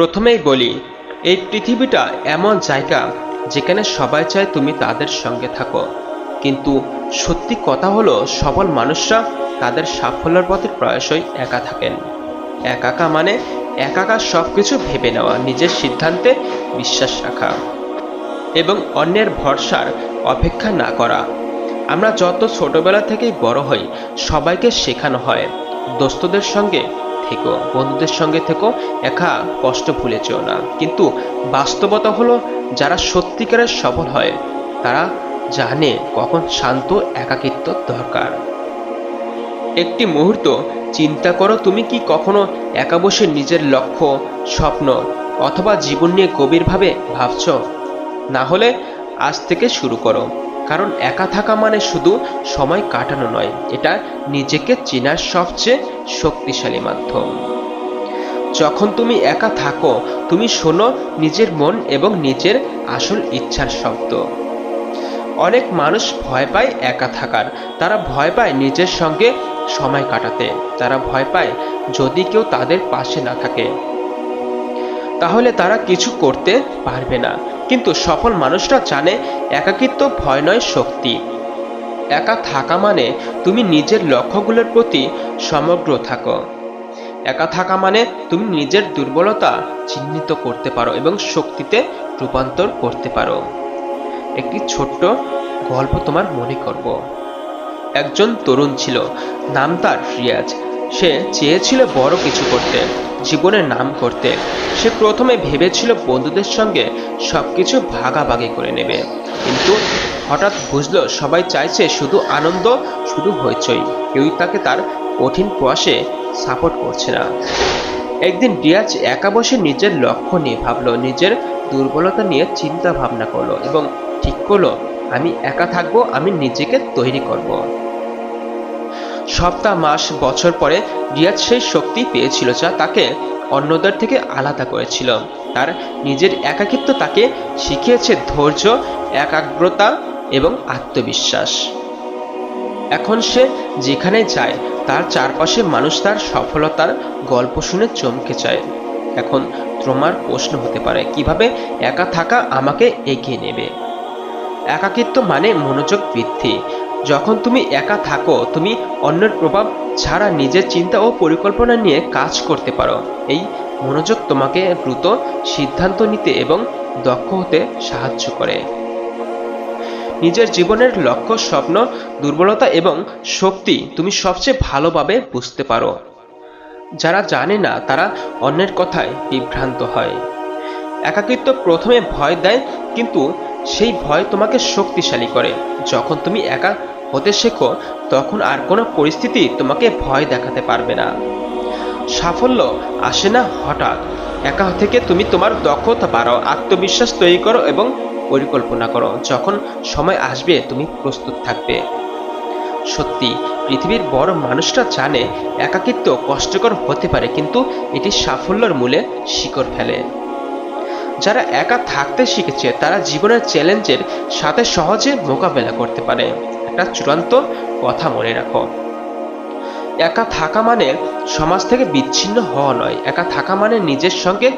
প্রথমেই বলি, এই পৃথিবীটা এমন জায়গা যেখানে সবাই চায় তুমি তাদের সঙ্গে থাকো, কিন্তু সত্যি কথা হলো সফল মানুষরা তাদের সাফল্যের পথে প্রায়শই একা থাকেন। একাকা মানে একাকা সবকিছু ভেবে নেওয়া, নিজের সিদ্ধান্তে বিশ্বাস রাখা এবং অন্যের ভরসার অপেক্ষা না করা। আমরা যত ছোটবেলা থেকেই বড় হই, সবাইকে শেখানো হয় দোস্তদের সঙ্গে থেকো, বন্ধুদের সঙ্গে থেকো, একা কষ্ট ভুলে যেও না। কিন্তু বাস্তবতা হলো, যারা সত্যিকারের সফল হয় তারা জানে কখন শান্ত একাকিত্ব দরকার। একটি মুহূর্ত চিন্তা করো, তুমি কি কখনো একা বসে নিজের লক্ষ্য, স্বপ্ন অথবা জীবন নিয়ে গভীরভাবে ভাবছো? না হলে আজ থেকে শুরু করো, কারণ একা থাকা মানে শুধু সময় কাটানো নয়, এটা নিজেকে চেনার সবচেয়ে শক্তিশালী মাধ্যম। যখন তুমি একা থাকো, তুমি শোনো নিজের মন এবং নিজের আসল ইচ্ছার শব্দ। অনেক মানুষ ভয় পায় একা থাকার, তারা ভয় পায় নিজের সঙ্গে সময় কাটাতে, তারা ভয় পায় যদি কেউ তাদের পাশে না থাকে তাহলে তারা কিছু করতে পারবে না। কিন্তু সফল মানুষরা জানে একাকিত্ব ভয় নয়, শক্তি। একা থাকা মানে তুমি নিজের লক্ষ্যগুলোর প্রতি সমগ্র থাকো। একা থাকা মানে তুমি নিজের দুর্বলতা চিহ্নিত করতে পারো এবং শক্তিতে রূপান্তর করতে পারো। একটি ছোট্ট গল্প তোমার মনে করব। একজন তরুণ ছিল, নাম তার রিয়াজ। সে চেয়েছিল বড় কিছু করতে, জীবনের নাম করতে। সে প্রথমে ভেবেছিল বন্ধুদের সঙ্গে সবকিছু ভাগাভাগি করে নেবে, কিন্তু হঠাৎ বুঝলো সবাই চাইছে শুধু আনন্দ, শুধু হইচই। কেউই তাকে তার কঠিন প্রয়াসে সাপোর্ট করছে না। একদিন রিয়াজ একা বসে নিজের লক্ষ্য নিয়ে ভাবলো, নিজের দুর্বলতা নিয়ে চিন্তা ভাবনা করলো এবং ঠিক করলো, আমি একা থাকবো, আমি নিজেকে তৈরি করব। সপ্তাহ, মাস, বছর পরে রিয়াজ সেই শক্তি পেয়েছিল যা তাকে অন্যদের থেকে আলাদা করেছিল। তার নিজের একাকিত্ব তাকে শিখিয়েছে ধৈর্য, একাগ্রতা এবং আত্মবিশ্বাস। এখন সে যেখানে যায় তার চারপাশে মানুষ তার সফলতার গল্প শুনে চমকে যায়। এখন তোমার প্রশ্ন হতে পারে, কিভাবে একা থাকা আমাকে এগিয়ে নেবে? একাকিত্ব মানে মনোযোগ বৃদ্ধি। যখন তুমি একা থাকো, তুমি অন্যের প্রভাব ছাড়া নিজের চিন্তা ও পরিকল্পনা নিয়ে কাজ করতে পারো। এই মনোযোগ তোমাকে দ্রুত সিদ্ধান্ত নিতে এবং দক্ষ হতে সাহায্য করে। নিজের জীবনের লক্ষ্য, স্বপ্ন, দুর্বলতা এবং শক্তি তুমি সবচেয়ে ভালোভাবে বুঝতে পারো। যারা জানে না তারা অন্যের কথায় বিভ্রান্ত হয়। একাকিত্ব প্রথমে ভয় দেয়, কিন্তু সেই ভয় তোমাকে শক্তিশালী করে। যখন তুমি একা হতে শেখো, তখন আর কোনো পরিস্থিতি তোমাকে ভয় দেখাতে পারবে না। সাফল্য আসে না হঠাৎ। একা থেকে তুমি তোমার দক্ষতা বাড়াও, আত্মবিশ্বাস তৈরি করো এবং পরিকল্পনা করো। যখন সময় আসবে তুমি প্রস্তুত থাকবে। সত্যি, পৃথিবীর বড় মানুষরা জানে একাকিত্ব কষ্টকর হতে পারে, কিন্তু এটি সাফল্যের মূলে শিকড় ফেলে। যারা একা থাকতে শিখেছে তারা জীবনের চ্যালেঞ্জের সাথে সহজে মোকাবেলা করতে পারে। একটা চূড়ান্ত কথা মনে রাখো, একা থাকা মানে সমাজ থেকে বিচ্ছিন্ন হওয়া নয়। একা থাকা মানে নিজের সঙ্গে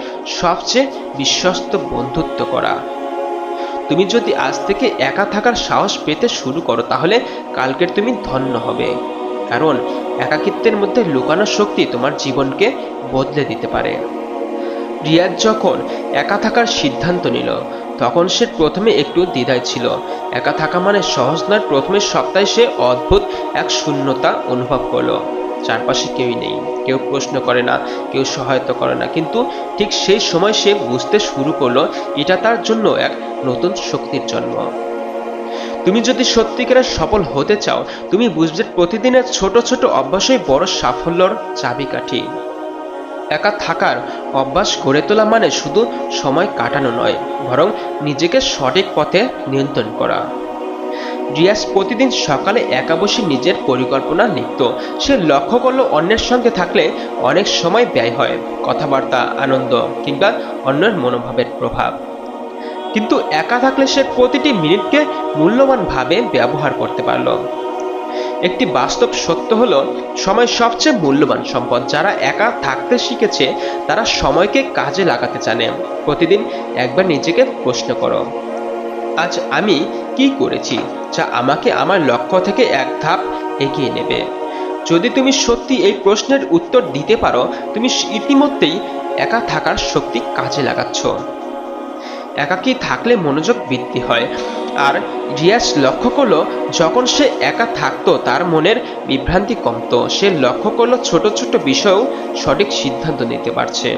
সবচেয়ে বিশ্বস্ত বন্ধুত্ব করা। তুমি যদি আজ থেকে একা থাকার সাহস পেতে শুরু করো, তাহলে কালকের তুমি ধন্য হবে। কারণ একাকিত্বের মধ্যে লুকানো শক্তি তোমার জীবনকে বদলে দিতে পারে। রিয়াজ যখন একা থাকার সিদ্ধান্ত নিল, তখন সে প্রথমে একটু দ্বিধায় ছিল। একা থাকা মানে সহজ নয়। প্রথমে সপ্তাহে সে অদ্ভুত এক শূন্যতা অনুভব করলো। চারপাশে কেউই নেই, কেউ প্রশ্ন করে না, কেউ সহায়তা করে না। কিন্তু ঠিক সেই সময় সে বুঝতে শুরু করলো, এটা তার জন্য এক নতুন শক্তির জন্ম। তুমি যদি সত্যিকারের সফল হতে চাও, তুমি বুঝবে প্রতিদিনের ছোট ছোট অভ্যাসই বড় সাফল্যর চাবিকাঠি। একা থাকার অভ্যাস গড়ে তোলা মানে শুধু সময় কাটানো নয়, বরং নিজেকে সঠিক পথে নিয়ন্ত্রণ করা। রিয়াজ প্রতিদিন সকালে একা বসে নিজের পরিকল্পনা লিখত। সে লক্ষ্য করলো, অন্যের সঙ্গে থাকলে অনেক সময় ব্যয় হয়, কথাবার্তা, আনন্দ কিংবা অন্যের মনোভাবের প্রভাব। কিন্তু একা থাকলে সে প্রতিটি মিনিটকে মূল্যবান ভাবে ব্যবহার করতে পারল। একটি বাস্তব সত্য হলো সময় সবচেয়ে মূল্যবান সম্পদ। যারা একা থাকতে শিখেছে তারা সময়কে কাজে লাগাতে জানে। প্রতিদিন একবার নিজেকে প্রশ্ন করো, আজ আমি কি করেছি যা আমাকে আমার লক্ষ্য থেকে এক ধাপ এগিয়ে নেবে। যদি তুমি সত্যি এই প্রশ্নের উত্তর দিতে পারো, তুমি ইতিমধ্যেই একা থাকার শক্তি কাজে লাগাচ্ছ। একাকী থাকলে মনোযোগ বৃদ্ধি হয়। আর রিয়াজ লক্ষ্য করলো যখন সে একা থাকতো তার মনের বিভ্রান্তি কমতো। সে লক্ষ্য করলো ছোট ছোট বিষয়েও সঠিক সিদ্ধান্ত নিতে পারছে।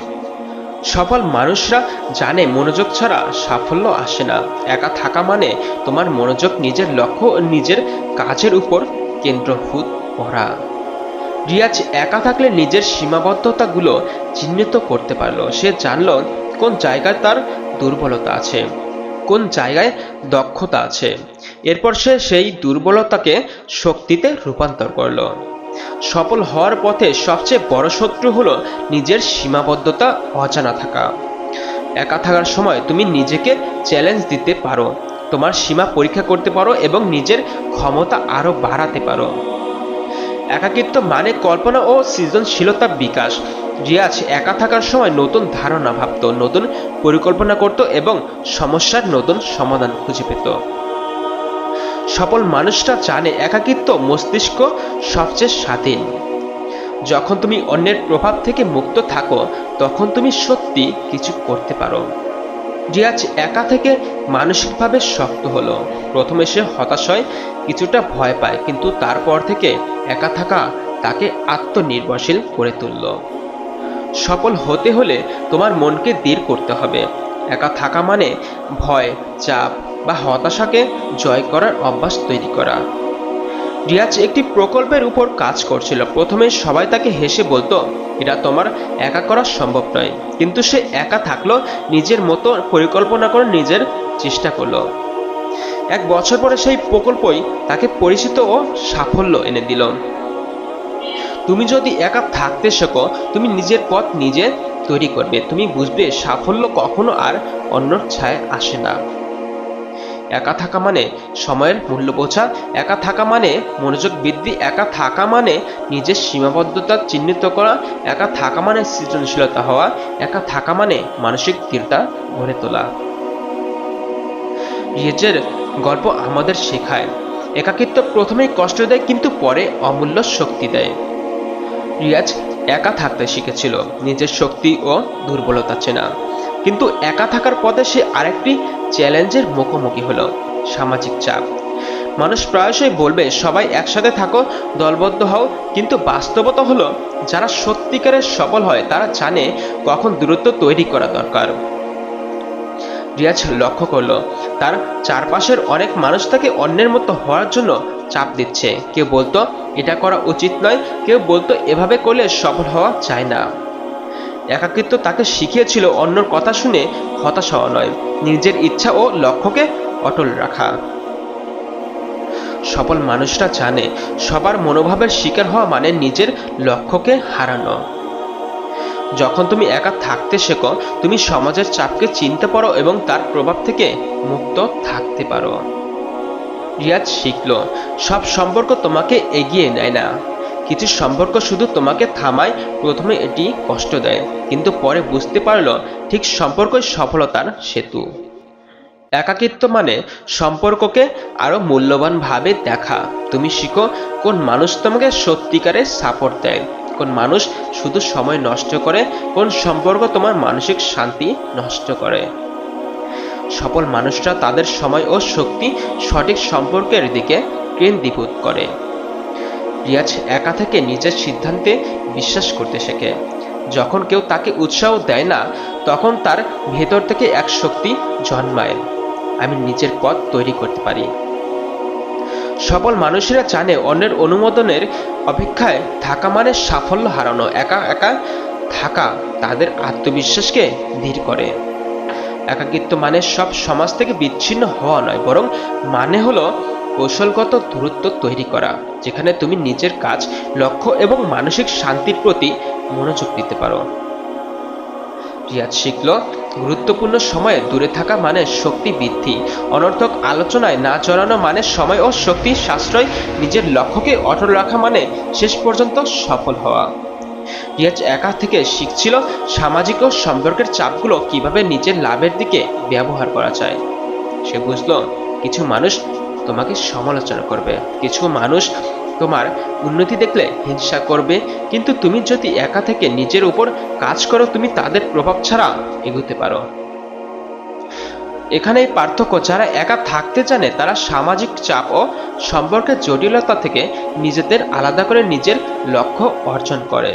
সফল মানুষরা জানে মনোযোগ ছাড়া সাফল্য আসে না। একা থাকা মানে তোমার মনোযোগ নিজের লক্ষ্য ও নিজের কাজের উপর কেন্দ্রীভূত করা। রিয়াজ একা থাকলে নিজের সীমাবদ্ধতাগুলো চিহ্নিত করতে পারলো। সে জানলো কোন জায়গায় তার দুর্বলতা আছে, কোন জায়গায় দক্ষতা আছে। এরপর সে সেই দুর্বলতাকে শক্তিতে রূপান্তর করলো। সফল হওয়ার পথে সবচেয়ে বড় শত্রু হলো নিজের সীমাবদ্ধতা, অজানা থাকা। একা থাকার সময় তুমি নিজেকে চ্যালেঞ্জ দিতে পারো, তোমার সীমা পরীক্ষা করতে পারো এবং নিজের ক্ষমতা আরো বাড়াতে পারো। একাকিত্ব মানে কল্পনা ও সৃজনশীলতা বিকাশ। রিয়াজ একা থাকার সময় নতুন ধারণা ভাবত, নতুন পরিকল্পনা করত এবং সমস্যার নতুন সমাধান খুঁজে পেত। সফল মানুষরা জানে একাকিত্ব মস্তিষ্ক সবচেয়ে স্বাধীন। যখন তুমি অন্যের প্রভাব থেকে মুক্ত থাকো তখন তুমি সত্যি কিছু করতে পারো। রিয়াজ একা থেকে মানসিকভাবে শক্ত হলো। প্রথমে সে হতাশ হয়, কিছুটা ভয় পায়, কিন্তু তারপর থেকে একা থাকা তাকে আত্মনির্ভরশীল করে তুলল। সফল হতে হলে তোমার মনকে দৃঢ় করতে হবে। একা থাকা মানে ভয়, চাপ বা হতাশাকে জয় করার অভ্যাস তৈরি করা। রিয়াজ একটি প্রকল্পের উপর কাজ করছিল। প্রথমে সবাই তাকে হেসে বলতো, এটা তোমার একা করা সম্ভব নয়। কিন্তু সে একা থাকলো, নিজের মতো পরিকল্পনা করে নিজের চেষ্টা করলো। 1 বছর পরে সেই প্রকল্পই তাকে পরিচিত ও সাফল্য এনে দিল। তুমি যদি একা থাকতে শেখো, তুমি নিজের পথ নিজে তৈরি করবে। তুমি বুঝবে সাফল্য কখনো আর অন্যর ছায়ায় আসে না। একা থাকা মানে সময়ের মূল্য বোঝা, একা থাকা মানে মনোযোগ বৃদ্ধি, একা থাকা মানে নিজের সীমাবদ্ধতা চিহ্নিত করা, একা থাকা মানে সৃজনশীলতা হওয়া, একা থাকা মানে মানসিক দৃঢ়তা গড়ে তোলা। রিয়াজের গল্প আমাদের শেখায় একাকিত্ব প্রথমেই কষ্ট দেয় কিন্তু পরে অমূল্য শক্তি দেয়। রিয়াজ একা থাকতে শিখেছিল, নিজের শক্তি ও দুর্বলতা চেনা। কিন্তু একা থাকার পথে সে আরেকটি চ্যালেঞ্জের মুখোমুখি হলো, সামাজিক চাপ। মানুষ প্রায়শই বলবে সবাই একসাথে থাকো, দলবদ্ধ হও, কিন্তু বাস্তবতা হলো যারা সত্যিকারের সফল হয় তারা জানে কখন দূরত্ব তৈরি করা দরকার। রিয়াজ লক্ষ্য করলো তার চারপাশের অনেক মানুষ তাকে অন্যের মতো হওয়ার জন্য চাপ দিচ্ছে। কেউ বলতো এটা করা উচিত নয়, কেউ বলতো এভাবে করলে সফল হওয়া যায় না। একাকিত্ব তাকে শিখিয়েছিল অন্যর কথা শুনে হতাশ হওয়া নয়, নিজের ইচ্ছা ও লক্ষ্যকে অটল রাখা। সফল মানুষরা জানে সবার মনোভাবের শিকার হওয়া মানে নিজের লক্ষ্যকে হারানো। যখন তুমি একা থাকতে শেখো, তুমি সমাজের চাপকে চিনতে পারো এবং তার প্রভাব থেকে মুক্ত থাকতে পারো। রিয়াজ শিখলো সব সম্পর্ক তোমাকে এগিয়ে নেয় না, কিছু সম্পর্ক শুধু তোমাকে থামায়। প্রথমে এটি কষ্ট দেয়, কিন্তু পরে বুঝতে পারলো ঠিক সম্পর্কই সফলতার সেতু। একাকিত্ব মানে সম্পর্ককে আরো মূল্যবান ভাবে দেখা। তুমি শিখো কোন মানুষ তোমাকে সত্যিকারের সাপোর্ট দেয়, কোন মানুষ শুধু সময় নষ্ট করে, কোন সম্পর্ক তোমার মানসিক শান্তি নষ্ট করে। সফল মানুষরা তাদের সময় ও শক্তি সঠিক সম্পর্কের দিকে কেন্দ্রীভূত করে। রিয়াজ একা থেকে নিজের সিদ্ধান্তে বিশ্বাস করতে শেখে। যখন কেউ তাকে উৎসাহ দেয় না তখন তার ভেতর থেকে এক শক্তি জন্মায়, আমি নিজের পথ তৈরি করতে পারি। সফল মানুষেরা জানে অন্যের অনুমোদনের অপেক্ষায় থাকা মানে সাফল্য হারানো। একা একা থাকা তাদের আত্মবিশ্বাসকে ধীর করে। একাকিত্ব মানে সব সমাজ থেকে বিচ্ছিন্ন হওয়া নয়, বরং মানে হলো কৌশলগত দূরত্ব তৈরি করা, যেখানে তুমি নিজের কাজ, লক্ষ্য এবং মানসিক শান্তির প্রতি মনোযোগ দিতে পারো। রিয়াজ শিখল গুরুত্বপূর্ণ সময়ে দূরে থাকা মানে শক্তি বৃদ্ধি, অনর্থক আলোচনায় না জড়ানো মানে সময় ও শক্তি সাশ্রয়, নিজের লক্ষ্যকে অটল রাখা মানে শেষ পর্যন্ত সফল হওয়া। রিয়াজ একা থেকে শিখছিল সামাজিক ও সম্পর্কের চাপগুলো কিভাবে নিজের লাভের দিকে ব্যবহার করা যায়। সে বুঝল কিছু মানুষ তোমাকে সমালোচনা করবে, কিছু মানুষ তোমার উন্নতি দেখলে হিংসা করবে, কিন্তু তুমি যদি একা থেকে নিজের উপর কাজ করো তুমি তাদের প্রভাব ছাড়া এগোতে পারো। এখানেই পার্থক্য, যারা একা থাকতে জানে তারা সামাজিক চাপ ও সম্পর্কের জটিলতা থেকে নিজেদের আলাদা করে নিজের লক্ষ্য অর্জন করে।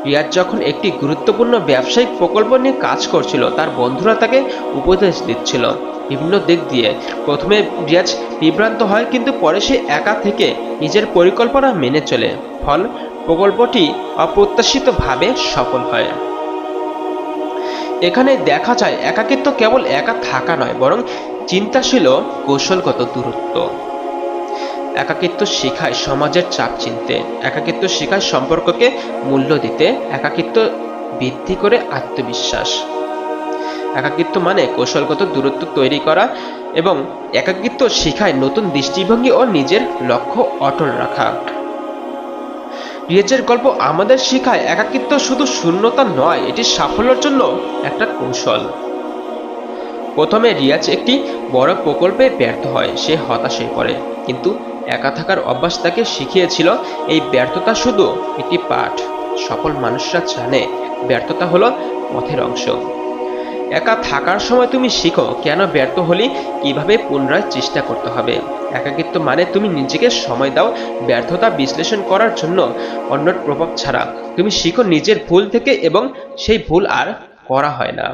রিয়াজ যখন একটি গুরুত্বপূর্ণ ব্যবসায়িক প্রকল্প নিয়ে কাজ করছিল, তার বন্ধুরা তাকে উপদেশ দিচ্ছিল বিভিন্ন দিক দিয়ে। প্রথমে রিয়াজ বিভ্রান্ত হয়, কিন্তু পরে সে একা থেকে নিজের পরিকল্পনা মেনে চলে। ফল, প্রকল্পটি অপ্রত্যাশিতভাবে সফল হয়। এখানে দেখা যায় একাকিত্ব কেবল একা থাকা নয়, বরং চিন্তাশীল ও কৌশলগত দূরত্ব। একাকিত্ব শেখায় সমাজের চাপ চিনতে, একাকিত্ব শেখায় সম্পর্ককে মূল্য দিতে, একাকিত্ব বৃদ্ধি করে আত্মবিশ্বাস। একাকিত্ব মানে কৌশলগত দূরত্ব তৈরি করা, এবং একাকিত্ব শেখায় নতুন দৃষ্টিভঙ্গি ও নিজের লক্ষ্য অটল রাখা। রিয়াজের গল্প আমাদের শেখায় একাকিত্ব শুধু শূন্যতা নয়, এটি সাফল্যের জন্য একটা কৌশল। প্রথমে রিয়াজ একটি বড় প্রকল্পে ব্যর্থ হয়, সে হতাশ হয়ে পড়ে, কিন্তু একা থাকার অভ্যাস তাকে শিখিয়েছিল এই ব্যর্থতা শুধু একটি পাঠ। সফল মানুষরা জানে ব্যর্থতা হলো পথের অংশ। একা থাকার সময় তুমি শিখো কেন ব্যর্থ হলে কিভাবে পুনরায় চেষ্টা করতে হবে। একাকিত্ব মানে তুমি নিজেকে সময় দাও ব্যর্থতা বিশ্লেষণ করার জন্য, অন্যের প্রভাব ছাড়া। তুমি শিখো নিজের ভুল থেকে এবং সেই ভুল আর করা হয় না।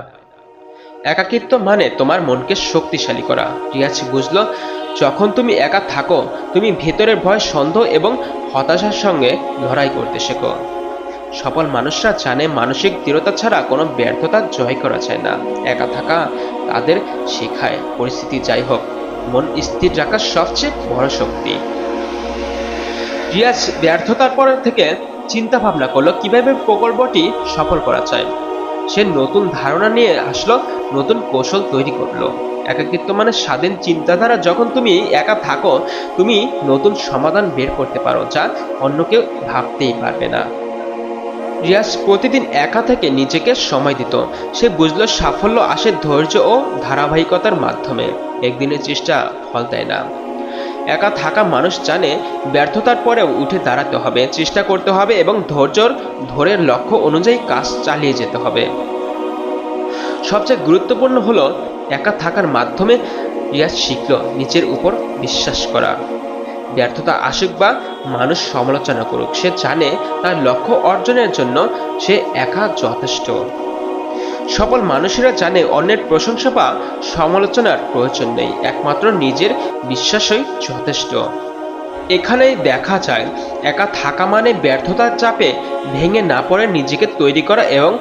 একাকিত্ব মানে তোমার মনকে শক্তিশালী করা। রিয়াজ বুঝলো যখন তুমি একা থাকো তুমি ভেতরের ভয়, সন্দেহ এবং হতাশার সঙ্গে লড়াই করতে শেখো। সফল মানুষরা জানে মানসিক দৃঢ়তা ছাড়া কোনো ব্যর্থতা জয় করা যায় না। একা থাকা তাদের শেখায় পরিস্থিতি যাই হোক মন স্থির রাখা সবচেয়ে বড় শক্তি। রিয়াজ ব্যর্থতার পর থেকে চিন্তা ভাবনা করলো কিভাবে প্রকল্পটি সফল করা যায়। সে নতুন ধারণা নিয়ে আসলো, নতুন কৌশল তৈরি করলো। একাকিত্ব মানে স্বাধীন চিন্তাধারা। যখন তুমি একা থাকো তুমি নতুন সমাধান বের করতে পারো যা অন্য কেউ ভাবতেই পারবে না। রিয়াজ প্রতিদিন একা থেকে নিজেকে সময় দিত। সে বুঝল সাফল্য আসে ধৈর্য ও ধারাবাহিকতার মাধ্যমে, একদিনের চেষ্টা ফল দেয় না। একা থাকা মানুষ জানে ব্যর্থতার পরেও উঠে দাঁড়াতে হবে, চেষ্টা করতে হবে এবং ধৈর্যর ধরে লক্ষ্য অনুযায়ী কাজ চালিয়ে যেতে হবে। সবচেয়ে গুরুত্বপূর্ণ হলো একা থাকার মাধ্যমে রিয়াজ শিখল নিজের উপর বিশ্বাস করা। ব্যর্থতা আসুক বা মানুষ সমালোচনা করুক, সে জানে তার লক্ষ্য অর্জনের জন্য সে একা যথেষ্ট। সফল মানুষেরা জানে অন্যের প্রশংসা বা সমালোচনার প্রয়োজন নেই, একমাত্র নিজের বিশ্বাসই যথেষ্ট। এখানেই দেখা যায় একা থাকা মানে ব্যর্থতার চাপে ভেঙে না পড়ে নিজেকে তৈরি করা এবং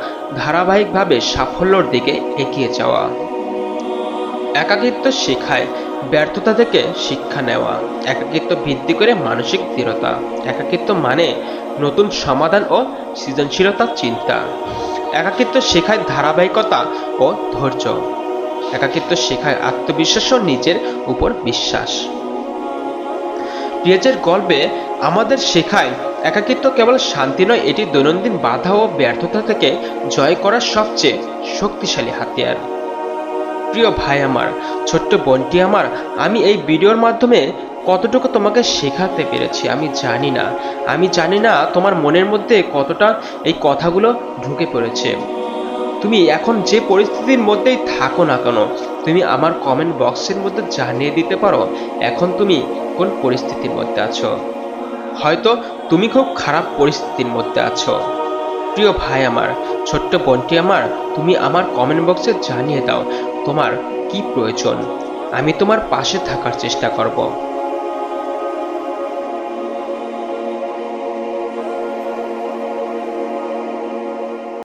ধারাবাহিকভাবে সাফল্যের দিকে এগিয়ে যাওয়া। একাকিত্ব শেখায় ব্যর্থতা থেকে শিক্ষা নেওয়া। একাকিত্ব বৃদ্ধি করে মানসিক দৃঢ়তা। একাকিত্ব মানে নতুন সমাধান ও সৃজনশীলতার চিন্তা। একাকিত্ব শেখায় ধারাবাহিকতা ও ধৈর্য। একাকিত্ব শেখায় আত্মবিশ্বাস ও নিজের উপর বিশ্বাস। রিয়াজের গল্পে আমাদের শেখায় একাকিত্ব কেবল শান্তি নয়, এটি দৈনন্দিন বাধা ও ব্যর্থতা থেকে জয় করার সবচেয়ে শক্তিশালী হাতিয়ার। প্রিয় ভাই আমার, ছোট্ট বোনটি আমার, আমি এই ভিডিওর মাধ্যমে কতটুকু তোমাকে শেখাতে পেরেছি আমি জানি না তোমার মনের মধ্যে কতটা এই কথাগুলো ঢুকে পড়েছে। তুমি এখন যে পরিস্থিতির মধ্যেই থাকো না কেন তুমি আমার কমেন্ট বক্সের মধ্যে জানিয়ে দিতে পারো এখন তুমি কোন পরিস্থিতির মধ্যে আছো। হয়তো তুমি খুব খারাপ পরিস্থিতির মধ্যে আছো। প্রিয় ভাই আমার, ছোট্ট বোনটি আমার, তুমি আমার কমেন্ট বক্সে জানিয়ে দাও তোমার কি প্রয়োজন। আমি তোমার পাশে থাকার চেষ্টা করব।